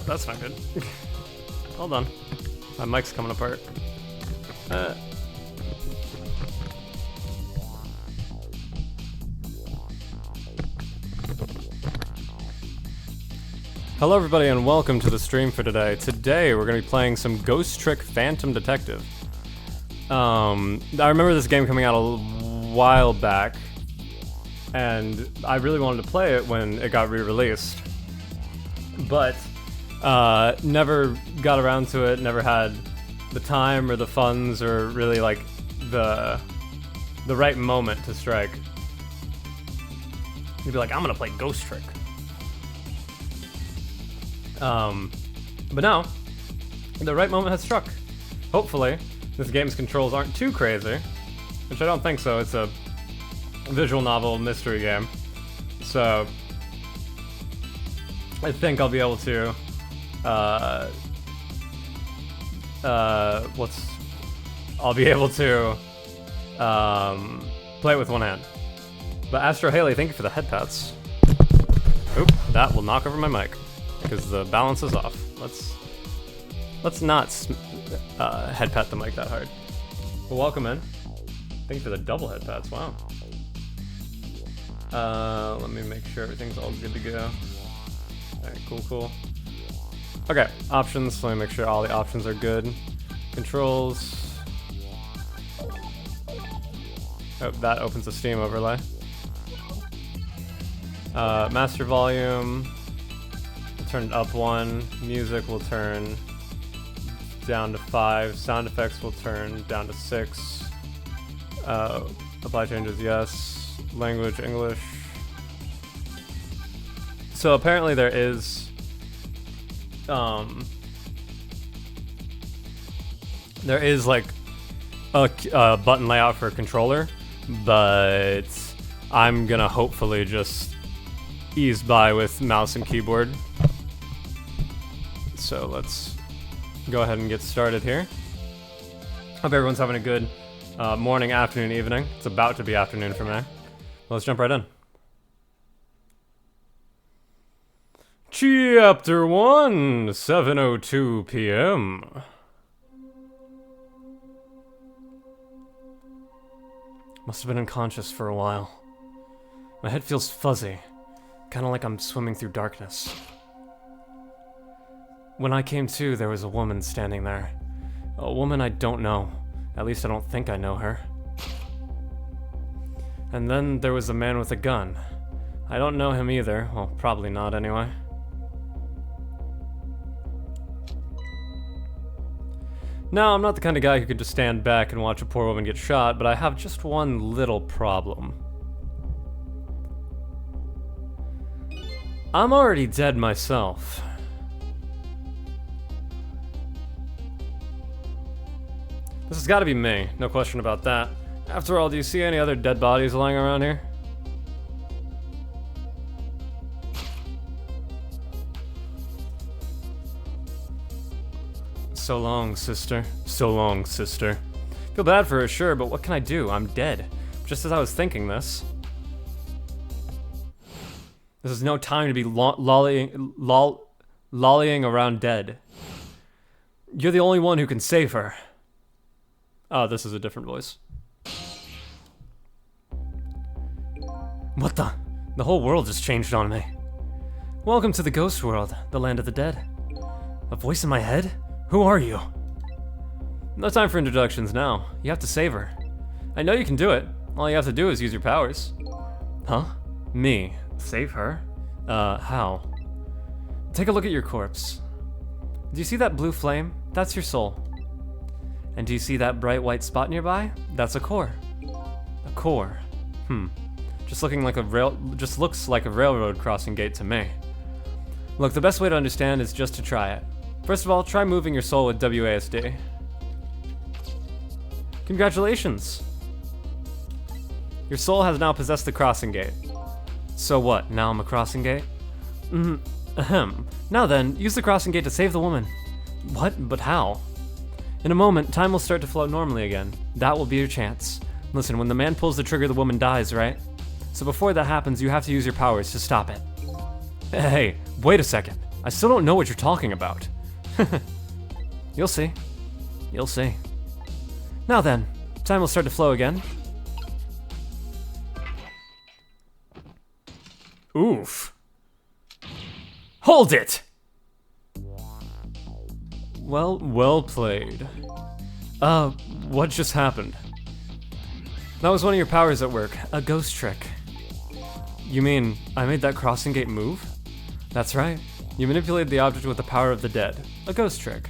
that's not good. Hold on. My mic's coming apart. Hello everybody and welcome to the stream for today. Today we're going to be playing some Ghost Trick Phantom Detective. I remember this game coming out a while back, and I really wanted to play it when it got re-released. But never got around to it, never had the time or the funds or really like the right moment to strike. You'd be like, I'm gonna play Ghost Trick. But now, the right moment has struck. Hopefully, this game's controls aren't too crazy, which I don't think so. It's a visual novel mystery game. So, I think I'll be able to, I'll be able to, play it with one hand. But Astro Haley, thank you for the head pats. Oop, that will knock over my mic, because the balance is off. Let's not head pat the mic that hard. Well, welcome in. Thank you for the double head pats, wow. Let me make sure everything's all good to go. Alright, cool. Okay, options, let me make sure all the options are good. Controls. Oh, that opens a Steam overlay. Master volume. Turn it up 1, music will turn down to 5, sound effects will turn down to 6, apply changes, yes, language, English. So apparently there is, like a button layout for a controller, but I'm gonna hopefully just ease by with mouse and keyboard. So let's go ahead and get started here. Hope everyone's having a good morning, afternoon, evening. It's about to be afternoon for me. Let's jump right in. Chapter 1, 7:02 p.m. Must have been unconscious for a while. My head feels fuzzy, kind of like I'm swimming through darkness. When I came to, there was a woman standing there. A woman I don't know. At least I don't think I know her. And then there was a man with a gun. I don't know him either. Well, probably not anyway. No, I'm not the kind of guy who could just stand back and watch a poor woman get shot, but I have just one little problem. I'm already dead myself. This has got to be me, no question about that. After all, do you see any other dead bodies lying around here? So long, sister. So long, sister. Feel bad for her, sure, but what can I do? I'm dead. Just as I was thinking this. This is no time to be lollying around dead. You're the only one who can save her. Oh, this is a different voice. What the? The whole world just changed on me. Welcome to the ghost world, the land of the dead. A voice in my head? Who are you? No time for introductions now. You have to save her. I know you can do it. All you have to do is use your powers. Huh? Me? Save her? How? Take a look at your corpse. Do you see that blue flame? That's your soul. And do you see that bright white spot nearby? That's a core. A core. Just looks like a railroad crossing gate to me. Look, the best way to understand is just to try it. First of all, try moving your soul with WASD. Congratulations! Your soul has now possessed the crossing gate. So what, now I'm a crossing gate? Ahem. Now then, use the crossing gate to save the woman. What? But how? In a moment, time will start to flow normally again. That will be your chance. Listen, when the man pulls the trigger, the woman dies, right? So before that happens, you have to use your powers to stop it. Hey, wait a second. I still don't know what you're talking about. You'll see. You'll see. Now then, time will start to flow again. Oof. Hold it! Well played. What just happened? That was one of your powers at work, a ghost trick. You mean, I made that crossing gate move? That's right. You manipulated the object with the power of the dead, a ghost trick.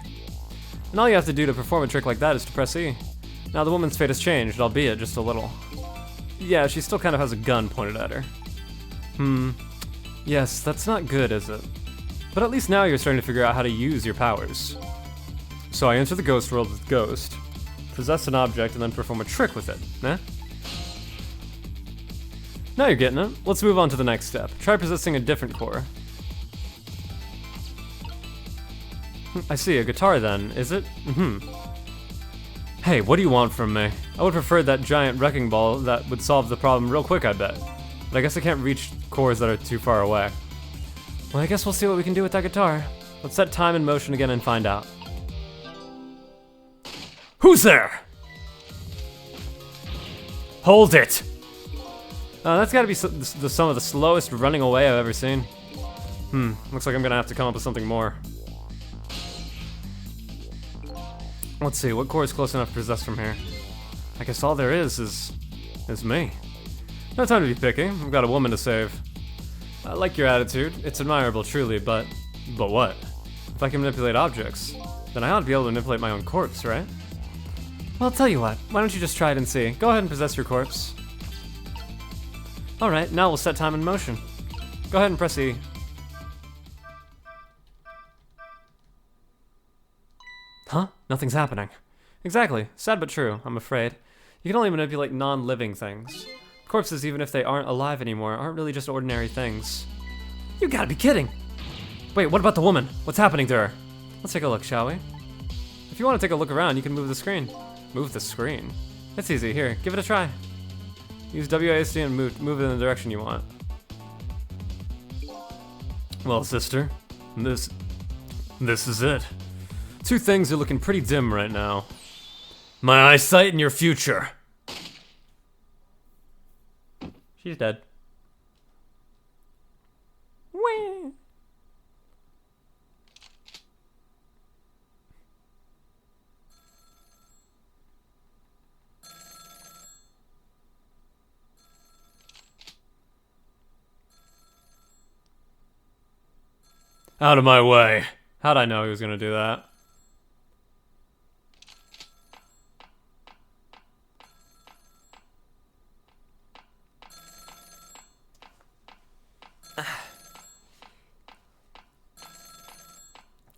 And all you have to do to perform a trick like that is to press E. Now the woman's fate has changed, albeit just a little. Yeah, she still kind of has a gun pointed at her. Yes, that's not good, is it? But at least now you're starting to figure out how to use your powers. So I enter the ghost world with Ghost, possess an object, and then perform a trick with it, eh? Now you're getting it. Let's move on to the next step. Try possessing a different core. I see, a guitar then, is it? Hey, what do you want from me? I would prefer that giant wrecking ball that would solve the problem real quick, I bet. But I guess I can't reach cores that are too far away. Well, I guess we'll see what we can do with that guitar. Let's set time in motion again and find out. Who's there? Hold it! That's gotta be some of the slowest running away I've ever seen. Looks like I'm gonna have to come up with something more. Let's see, what core is close enough to possess from here? I guess all there is me. No time to be picky, I've got a woman to save. I like your attitude, it's admirable truly, but what? If I can manipulate objects, then I ought to be able to manipulate my own corpse, right? Well, I'll tell you what, why don't you just try it and see? Go ahead and possess your corpse. Alright, now we'll set time in motion. Go ahead and press E. Huh? Nothing's happening. Exactly. Sad but true, I'm afraid. You can only manipulate non-living things. Corpses, even if they aren't alive anymore, aren't really just ordinary things. You gotta be kidding! Wait, what about the woman? What's happening to her? Let's take a look, shall we? If you want to take a look around, you can move the screen. Move the screen? It's easy. Here, give it a try. Use WASD and move it in the direction you want. Well, sister, this is it. Two things are looking pretty dim right now. My eyesight and your future. She's dead. Whee! Out of my way. How'd I know he was gonna do that?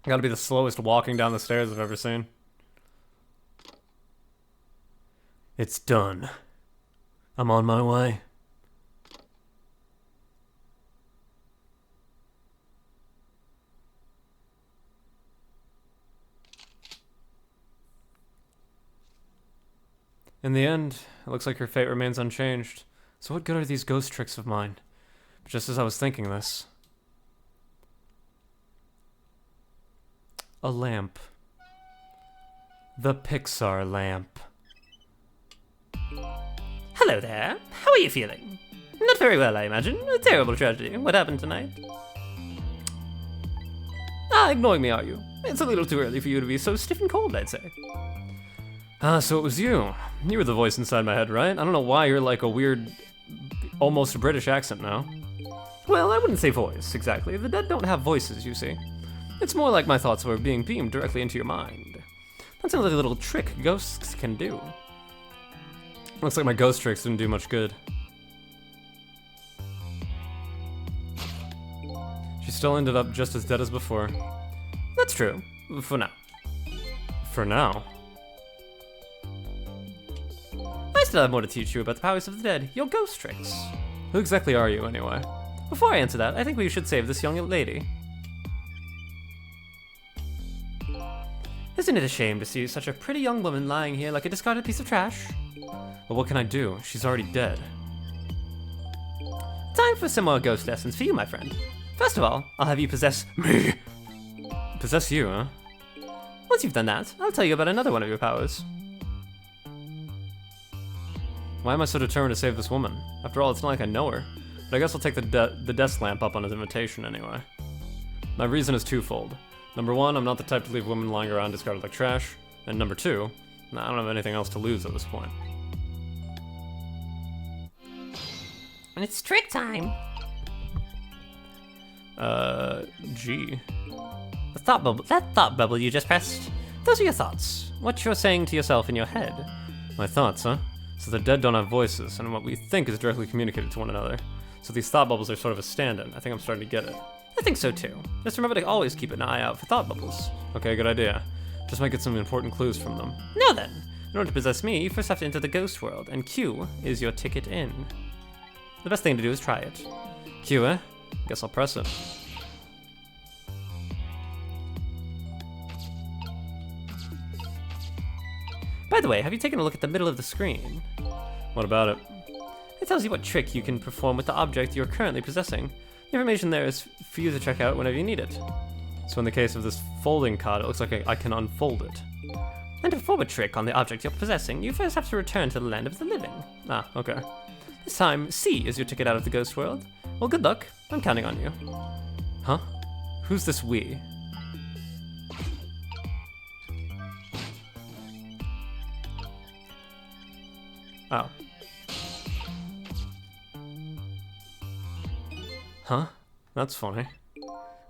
Gotta be the slowest walking down the stairs I've ever seen. It's done. I'm on my way. In the end, it looks like her fate remains unchanged. So what good are these ghost tricks of mine? But just as I was thinking this... a lamp. The Pixar lamp. Hello there. How are you feeling? Not very well, I imagine. A terrible tragedy. What happened tonight? Ignoring me, are you? It's a little too early for you to be so stiff and cold, I'd say. So it was you. You were the voice inside my head, right? I don't know why you're like a weird, almost British accent now. Well, I wouldn't say voice, exactly. The dead don't have voices, you see. It's more like my thoughts were being beamed directly into your mind. That's another little trick ghosts can do. Looks like my ghost tricks didn't do much good. She still ended up just as dead as before. That's true. For now. For now? I still have more to teach you about the powers of the dead, your ghost tricks. Who exactly are you, anyway? Before I answer that, I think we should save this young lady. Isn't it a shame to see such a pretty young woman lying here like a discarded piece of trash? Well, what can I do? She's already dead. Time for some more ghost lessons for you, my friend. First of all, I'll have you possess me. Possess you, huh? Once you've done that, I'll tell you about another one of your powers. Why am I so determined to save this woman? After all, it's not like I know her. But I guess I'll take the desk lamp up on his invitation anyway. My reason is twofold. Number one, I'm not the type to leave women lying around discarded like trash. And number two, I don't have anything else to lose at this point. And it's trick time. Gee. That thought bubble you just pressed, those are your thoughts. What you're saying to yourself in your head. My thoughts, huh? So the dead don't have voices, and what we think is directly communicated to one another. So these thought bubbles are sort of a stand-in. I think I'm starting to get it. I think so too. Just remember to always keep an eye out for thought bubbles. Okay, good idea. Just might get some important clues from them. Now then, in order to possess me, you first have to enter the ghost world, and Q is your ticket in. The best thing to do is try it. Q, eh? Guess I'll press it. By the way, have you taken a look at the middle of the screen? What about it? It tells you what trick you can perform with the object you're currently possessing. The information there is for you to check out whenever you need it. So in the case of this folding card, it looks like I can unfold it. And to perform a trick on the object you're possessing, you first have to return to the land of the living. Ah, okay. This time, C is your ticket out of the ghost world. Well, good luck. I'm counting on you. Huh? Who's this we? Oh. Huh? That's funny.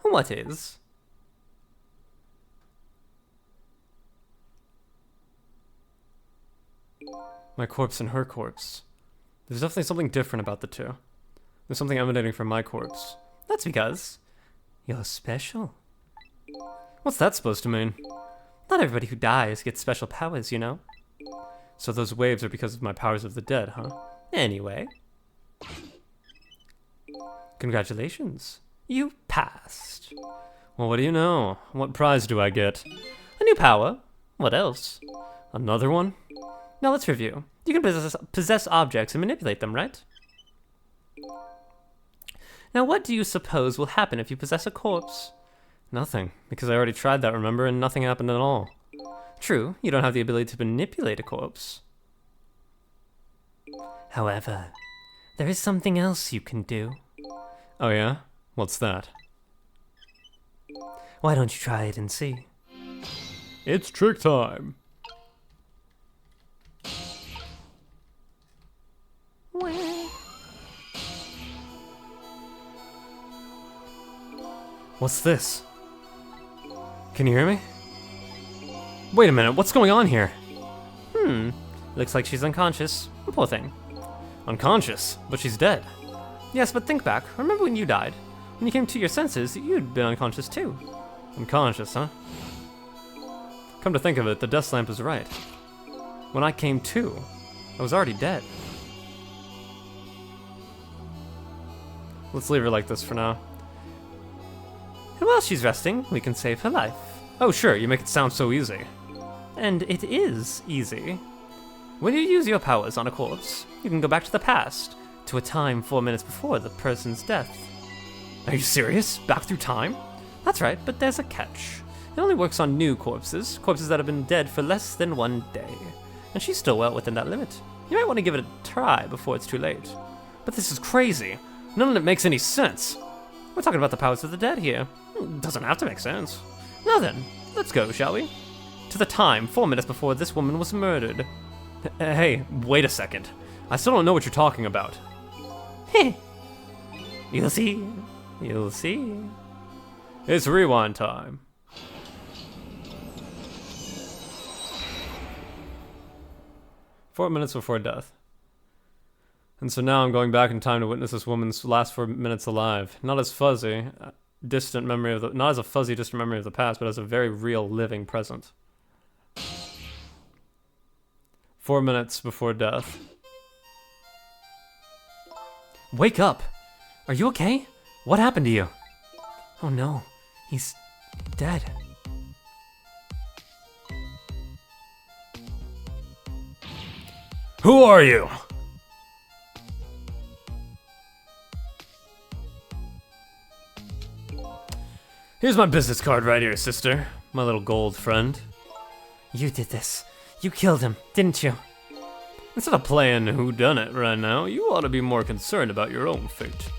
What is? My corpse and her corpse. There's definitely something different about the two. There's something emanating from my corpse. That's because you're special. What's that supposed to mean? Not everybody who dies gets special powers, you know. So those waves are because of my powers of the dead, huh? Anyway. Congratulations. You passed. Well, what do you know? What prize do I get? A new power. What else? Another one? Now let's review. You can possess objects and manipulate them, right? Now what do you suppose will happen if you possess a corpse? Nothing, because I already tried that, remember, and nothing happened at all. True, you don't have the ability to manipulate a corpse. However, there is something else you can do. Oh yeah? What's that? Why don't you try it and see? It's trick time! What's this? Can you hear me? Wait a minute, what's going on here? Looks like she's unconscious. Poor thing. Unconscious, but she's dead. Yes, but think back. Remember when you died? When you came to your senses, you'd been unconscious too. Unconscious, huh? Come to think of it, the desk lamp is right. When I came to, I was already dead. Let's leave her like this for now. And while she's resting, we can save her life. Oh sure, you make it sound so easy. And it is easy. When you use your powers on a corpse, you can go back to the past, to a time 4 minutes before the person's death. Are you serious? Back through time? That's right, but there's a catch. It only works on new corpses that have been dead for less than 1 day. And she's still well within that limit. You might want to give it a try before it's too late. But this is crazy. None of it makes any sense. We're talking about the powers of the dead here. It doesn't have to make sense. Now then, let's go, shall we? To the time 4 minutes before this woman was murdered. Hey, wait a second. I still don't know what you're talking about. Heh. You'll see. You'll see. It's rewind time. "4 minutes before death. And so now I'm going back in time to witness this woman's last 4 minutes alive. Not as fuzzy, distant memory of the, not as a fuzzy, distant memory of the past, but as a very real, living present. 4 minutes before death. Wake up! Are you okay? What happened to you? Oh no, he's dead. Who are you? Here's my business card right here, sister. My little gold friend. You did this. You killed him, didn't you? Instead of playing whodunit right now, you ought to be more concerned about your own fate.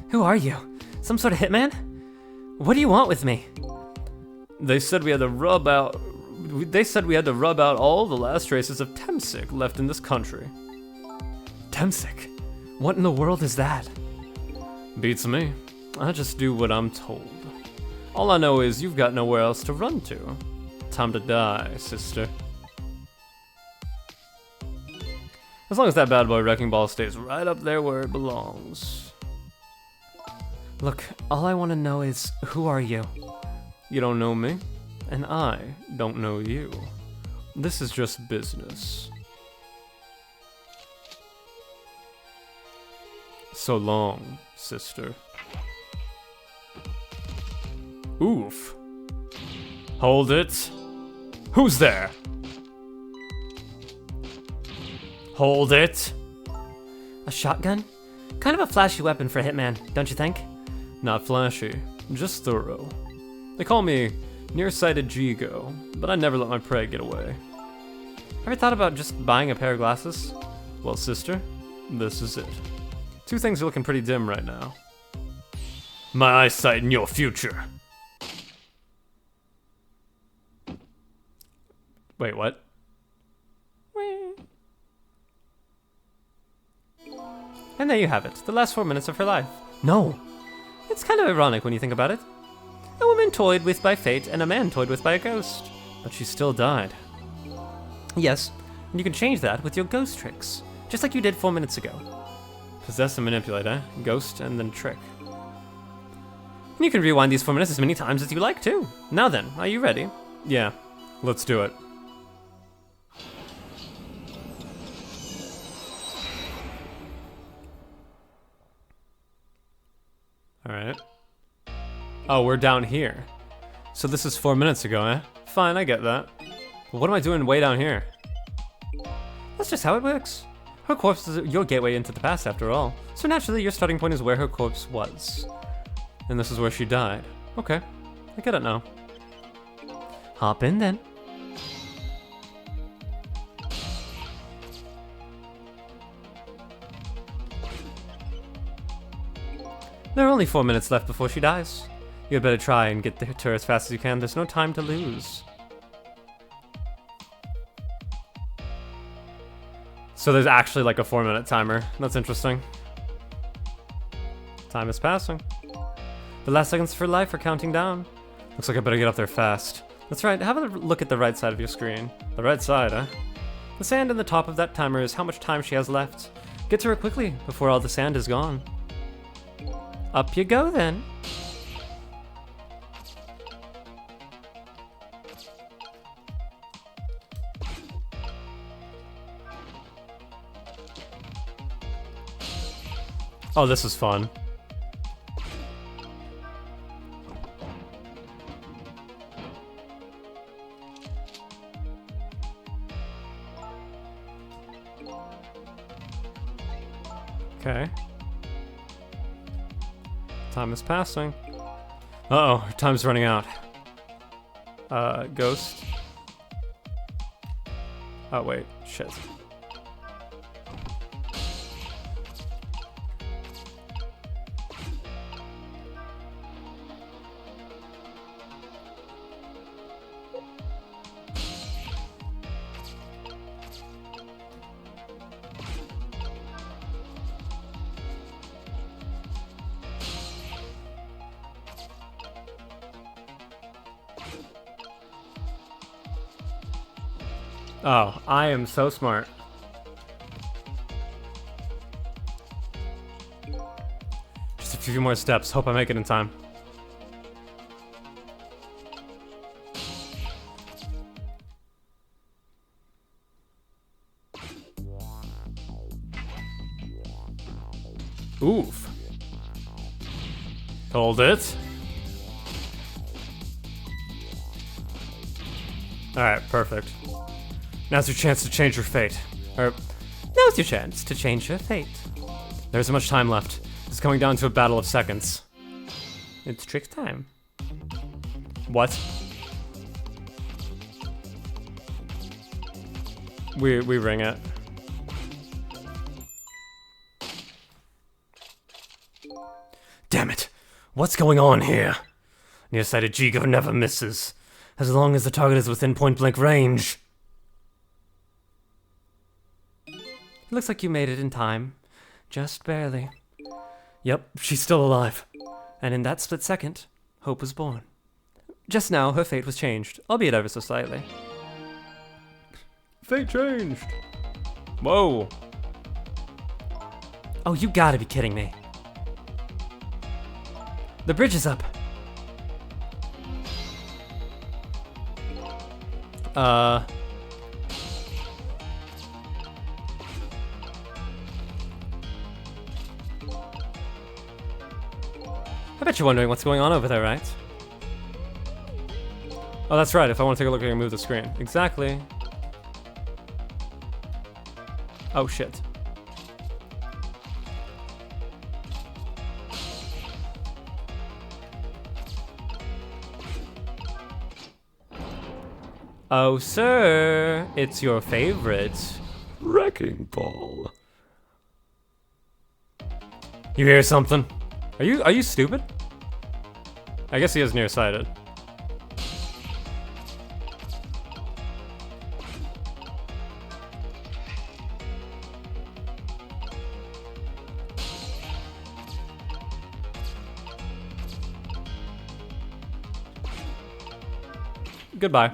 Who are you? Some sort of hitman? What do you want with me? They said we had to rub out all the last traces of Temsic left in this country. Temsic? What in the world is that? Beats me. I just do what I'm told. All I know is you've got nowhere else to run to. Time to die, sister. As long as that bad boy wrecking ball stays right up there where it belongs. Look, all I want to know is, who are you? You don't know me, and I don't know you. This is just business. So long, sister. Oof. Hold it. Who's there? Hold it. A shotgun? Kind of a flashy weapon for a hitman, don't you think? Not flashy, just thorough. They call me nearsighted Jigo, but I never let my prey get away. Ever thought about just buying a pair of glasses? Well, sister, this is it. Two things are looking pretty dim right now. My eyesight in your future. Wait, what? And there you have it, the last 4 minutes of her life. No! It's kind of ironic when you think about it. A woman toyed with by fate and a man toyed with by a ghost. But she still died. Yes, and you can change that with your ghost tricks, just like you did 4 minutes ago. Possess and manipulate, eh? Ghost and then trick. And you can rewind these 4 minutes as many times as you like, too. Now then, are you ready? Yeah, let's do it. Alright. Oh, we're down here. So this is 4 minutes ago, eh? Fine, I get that. But what am I doing way down here? That's just how it works. Her corpse is your gateway into the past, after all. So naturally, your starting point is where her corpse was. And this is where she died. Okay, I get it now. Hop in then. There are only 4 minutes left before she dies. You had better try and get to her as fast as you can. There's no time to lose. So there's actually like a 4 minute timer. That's interesting. Time is passing. The last seconds of her life are counting down. Looks like I better get up there fast. That's right, have a look at the right side of your screen. The right side, huh? The sand in the top of that timer is how much time she has left. Get to her quickly, before all the sand is gone. Up you go, then. Oh, this is fun. Okay. Time is passing. Uh-oh, time's running out. Ghost. Oh, wait, shit. Oh, I am so smart. Just a few more steps. Hope I make it in time. Oof. Hold it. Alright, perfect. Now's your chance to change your fate. Now's your chance to change your fate. There isn't much time left. It's coming down to a battle of seconds. It's trick time. What? We ring it. Damn it! What's going on here? Nearsighted Jigo never misses, as long as the target is within point-blank range. It looks like you made it in time. Just barely. Yep, she's still alive. And in that split second, hope was born. Just now, her fate was changed, albeit ever so slightly. Fate changed! Whoa! Oh, you gotta be kidding me. The bridge is up. I bet you're wondering what's going on over there, right? Oh, that's right. If I want to take a look, I can move the screen. Exactly. Oh, shit. Oh, sir, it's your favorite. Wrecking ball. You hear something? Are you stupid? I guess he is nearsighted. Goodbye.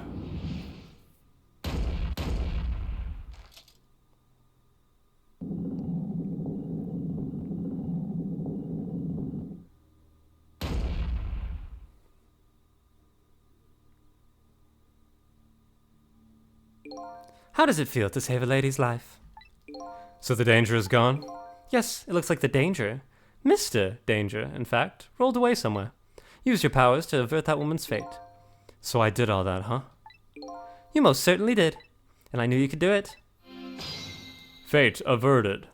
How does it feel to save a lady's life? So the danger is gone? Yes, it looks like the danger, Mr. Danger, in fact, rolled away somewhere. Used your powers to avert that woman's fate. So I did all that, huh? You most certainly did. And I knew you could do it. Fate averted.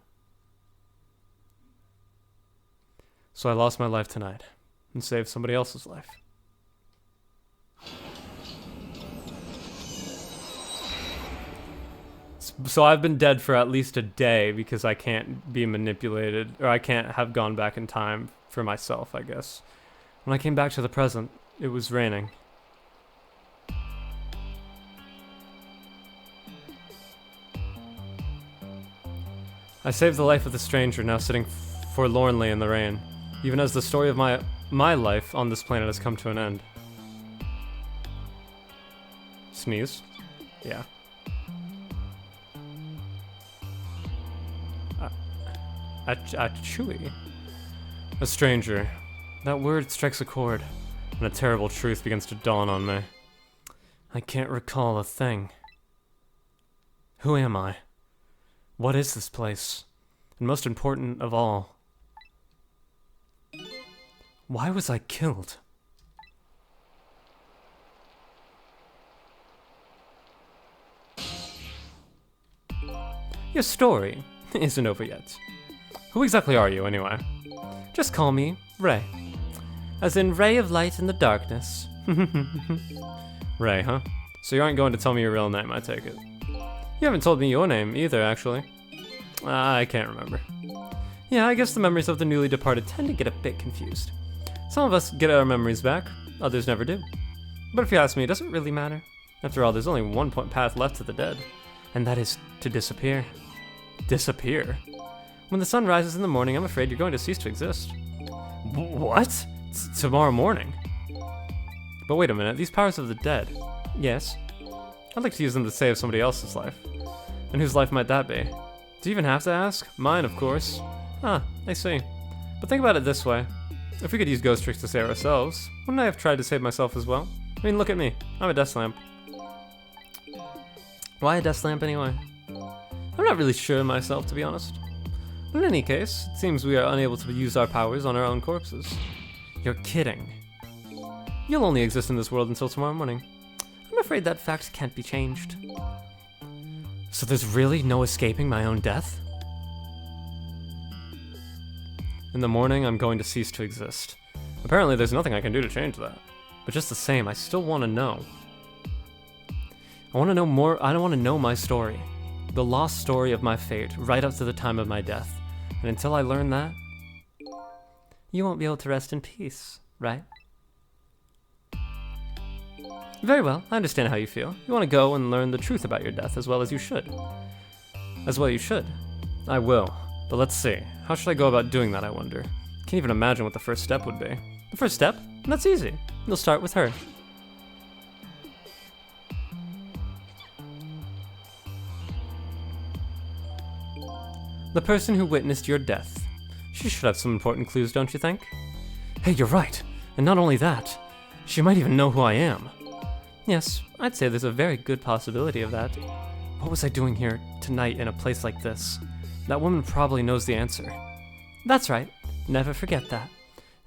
So I lost my life tonight and saved somebody else's life. So I've been dead for at least a day because I can't be manipulated, or I can't have gone back in time for myself, I guess. When I came back to the present, it was raining. I saved the life of the stranger now sitting forlornly in the rain, even as the story of my life on this planet has come to an end. Sneeze? Yeah. Chewy. A stranger. That word strikes a chord, and a terrible truth begins to dawn on me. I can't recall a thing. Who am I? What is this place? And most important of all, why was I killed? Your story isn't over yet. Who exactly are you, anyway? Just call me Ray. As in ray of light in the darkness. Ray, huh? So you aren't going to tell me your real name, I take it. You haven't told me your name either, actually. I can't remember. Yeah, I guess the memories of the newly departed tend to get a bit confused. Some of us get our memories back, others never do. But if you ask me, it doesn't really matter. After all, there's only one path left to the dead, and that is to disappear. Disappear? When the sun rises in the morning, I'm afraid you're going to cease to exist. What? Tomorrow morning? But wait a minute, these powers of the dead. Yes. I'd like to use them to save somebody else's life. And whose life might that be? Do you even have to ask? Mine, of course. Ah, I see. But think about it this way. If we could use ghost tricks to save ourselves, wouldn't I have tried to save myself as well? I mean, look at me. I'm a desk lamp. Why a desk lamp anyway? I'm not really sure myself, to be honest. But in any case, it seems we are unable to use our powers on our own corpses. You're kidding. You'll only exist in this world until tomorrow morning. I'm afraid that fact can't be changed. So there's really no escaping my own death? In the morning, I'm going to cease to exist. Apparently there's nothing I can do to change that. But just the same, I still want to know. I want to know more. I don't want to know my story. The lost story of my fate, right up to the time of my death. And until I learn that, you won't be able to rest in peace, right? Very well, I understand how you feel. You want to go and learn the truth about your death as well as you should. I will. But let's see. How should I go about doing that, I wonder? Can't even imagine what the first step would be. The first step? That's easy. You'll start with her. The person who witnessed your death. She should have some important clues, don't you think? Hey, you're right. And not only that, she might even know who I am. Yes, I'd say there's a very good possibility of that. What was I doing here tonight in a place like this? That woman probably knows the answer. That's right. Never forget that.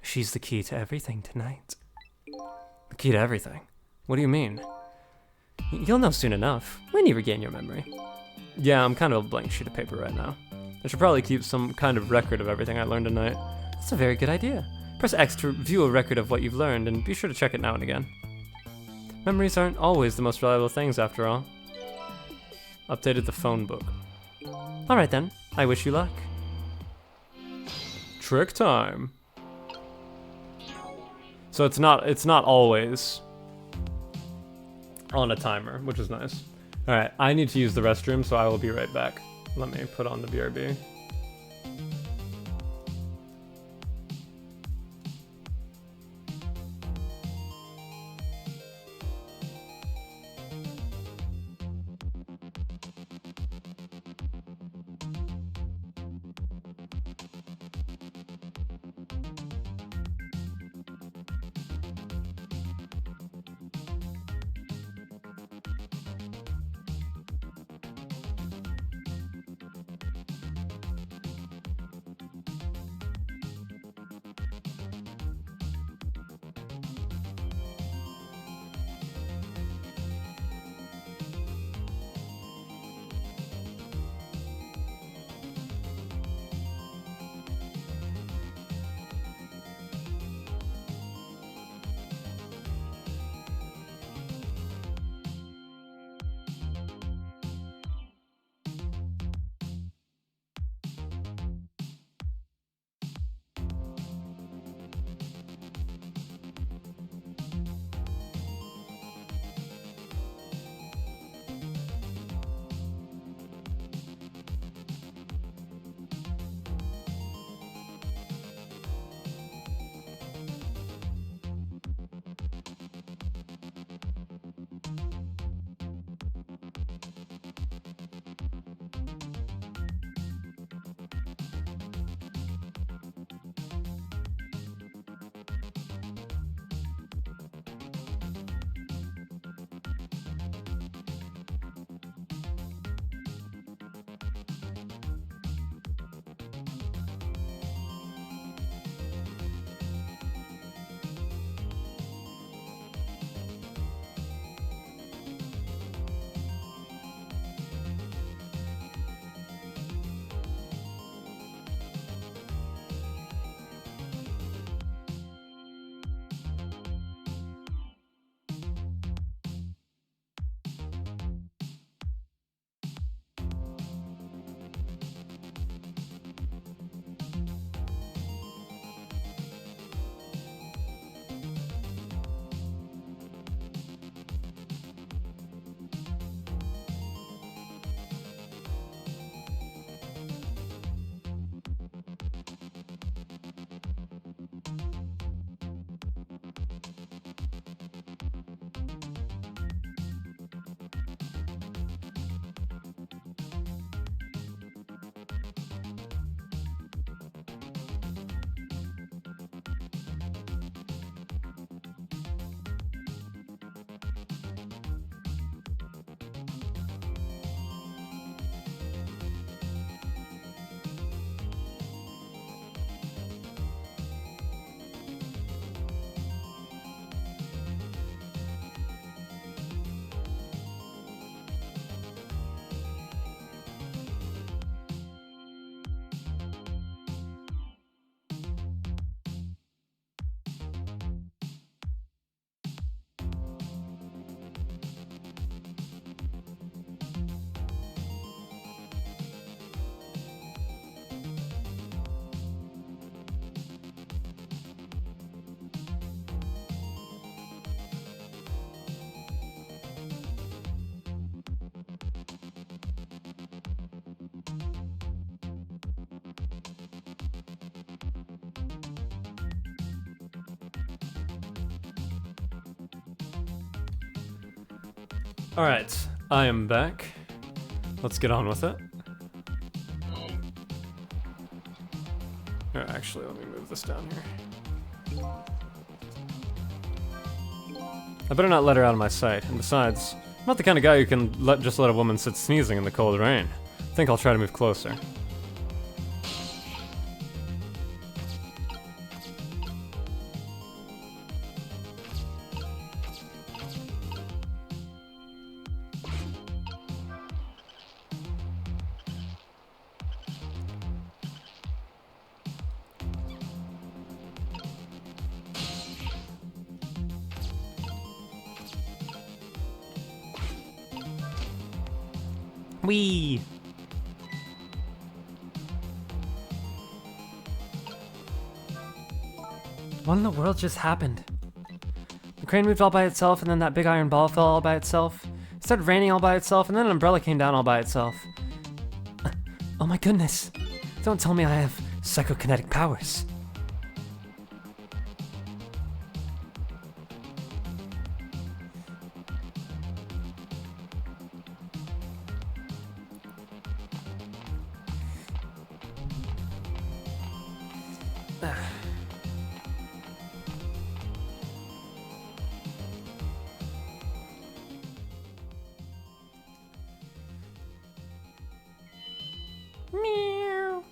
She's the key to everything tonight. The key to everything? What do you mean? You'll know soon enough, when you regain your memory. Yeah, I'm kind of a blank sheet of paper right now. I should probably keep some kind of record of everything I learned tonight. That's a very good idea. Press X to view a record of what you've learned, and be sure to check it now and again. Memories aren't always the most reliable things, after all. Updated the phone book. Alright then, I wish you luck. Trick time. So it's not always on a timer, which is nice. Alright, I need to use the restroom, so I will be right back. Let me put on the BRB. Alright, I am back. Let's get on with it. Actually, let me move this down here. I better not let her out of my sight, and besides, I'm not the kind of guy who can just let a woman sit sneezing in the cold rain. I think I'll try to move closer. Whee! What in the world just happened? The crane moved all by itself, and then that big iron ball fell all by itself. It started raining all by itself, and then an umbrella came down all by itself. Oh my goodness. Don't tell me I have psychokinetic powers. Meow.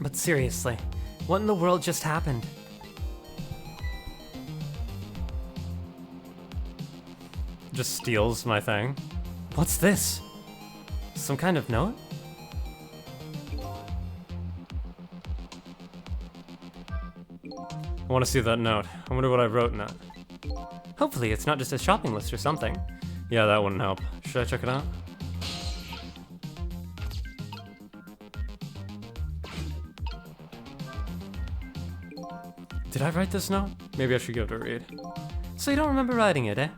But seriously, what in the world just happened? Just steals my thing. What's this? Some kind of note? I want to see that note. I wonder what I wrote in it. Hopefully it's not just a shopping list or something. Yeah, that wouldn't help. Should I check it out? Did I write this note? Maybe I should give it a read. So you don't remember writing it, eh?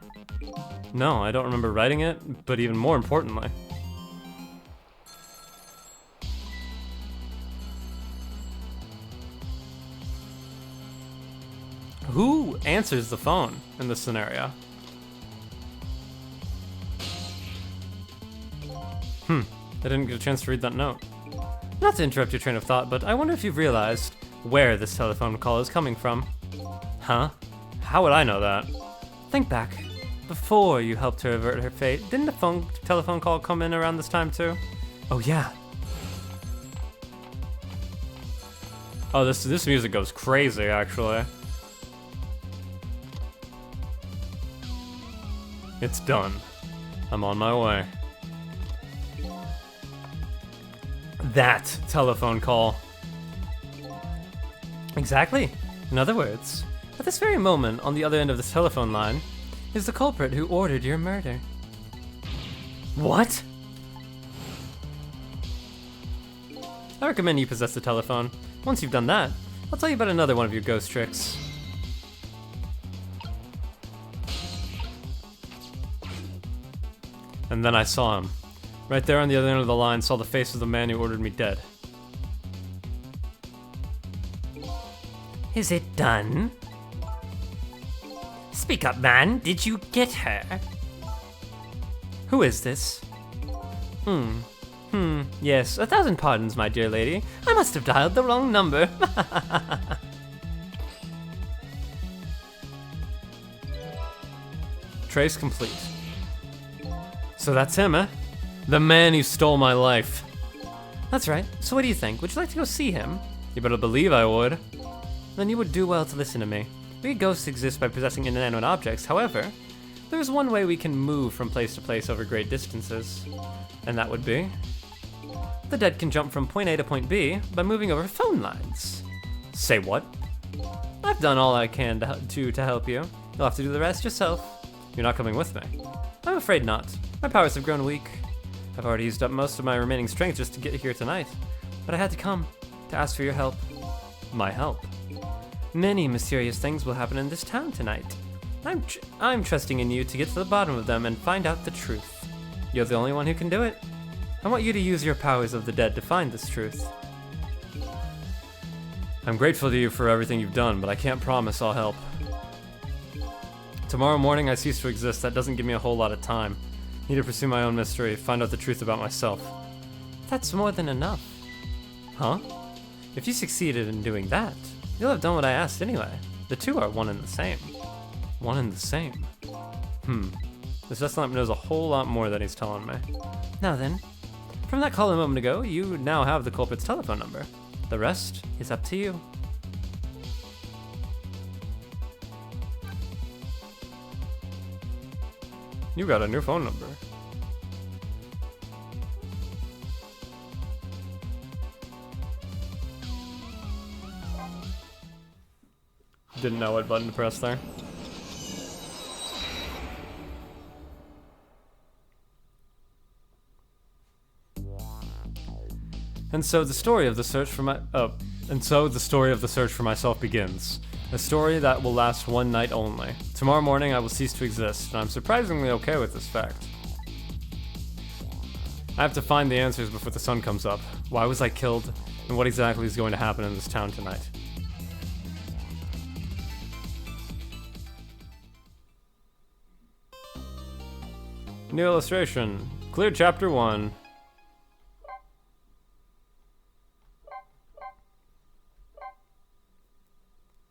No, I don't remember writing it, but even more importantly, who answers the phone in this scenario? I didn't get a chance to read that note. Not to interrupt your train of thought, but I wonder if you've realized where this telephone call is coming from. Huh? How would I know that? Think back. Before you helped her avert her fate, didn't a telephone call come in around this time too? Oh yeah. Oh, this music goes crazy, actually. It's done. I'm on my way. That telephone call. Exactly. In other words, at this very moment, on the other end of this telephone line, is the culprit who ordered your murder. What? I recommend you possess the telephone. Once you've done that, I'll tell you about another one of your ghost tricks. And then I saw him. Right there on the other end of the line, saw the face of the man who ordered me dead. Is it done? Speak up, man. Did you get her? Who is this? Yes, 1,000 pardons, my dear lady. I must have dialed the wrong number. Trace complete. So that's him, eh? The man who stole my life. That's right. So what do you think? Would you like to go see him? You better believe I would. Then you would do well to listen to me. We ghosts exist by possessing inanimate objects. However, there's one way we can move from place to place over great distances. And that would be? The dead can jump from point A to point B by moving over phone lines. Say what? I've done all I can to help you. You'll have to do the rest yourself. You're not coming with me. I'm afraid not. My powers have grown weak. I've already used up most of my remaining strength just to get here tonight. But I had to come to ask for your help. My help? Many mysterious things will happen in this town tonight. I'm trusting in you to get to the bottom of them and find out the truth. You're the only one who can do it. I want you to use your powers of the dead to find this truth. I'm grateful to you for everything you've done, but I can't promise I'll help. Tomorrow morning I cease to exist. That doesn't give me a whole lot of time. Need to pursue my own mystery, find out the truth about myself. That's more than enough. Huh? If you succeeded in doing that, you'll have done what I asked anyway. The two are one and the same. One and the same. This Veslamp knows a whole lot more than he's telling me. Now then, from that call a moment ago, you now have the culprit's telephone number. The rest is up to you. You got a new phone number. Didn't know what button to press there. And so the story of the search for myself begins. A story that will last one night only. Tomorrow morning I will cease to exist, and I'm surprisingly okay with this fact. I have to find the answers before the sun comes up. Why was I killed, and what exactly is going to happen in this town tonight? New illustration. Clear chapter 1.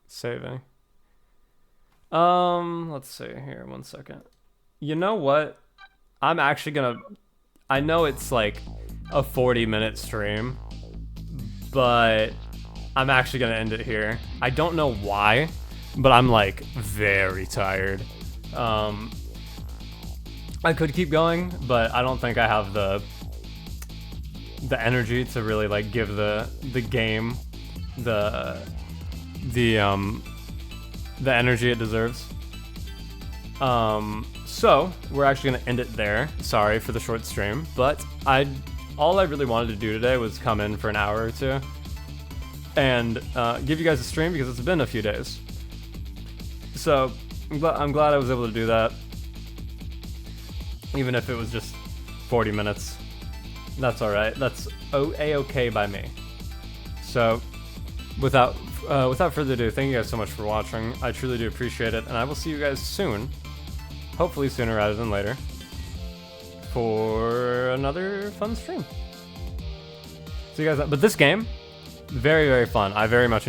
Saving. Let's see here, 1 second. You know what? I'm actually gonna... I know it's like a 40-minute stream, but I'm actually gonna end it here. I don't know why, but I'm like very tired. I could keep going, but I don't think I have the energy to really like give the game the energy it deserves. So we're actually gonna end it there. Sorry for the short stream, but all I really wanted to do today was come in for an hour or two and give you guys a stream because it's been a few days. So I'm glad I was able to do that, even if it was just 40 minutes. That's all right. That's a-okay by me. So without further ado, thank you guys so much for watching. I truly do appreciate it, and I will see you guys soon. Hopefully sooner rather than later, for another fun stream. See you guys, but this game, very, very fun. I very much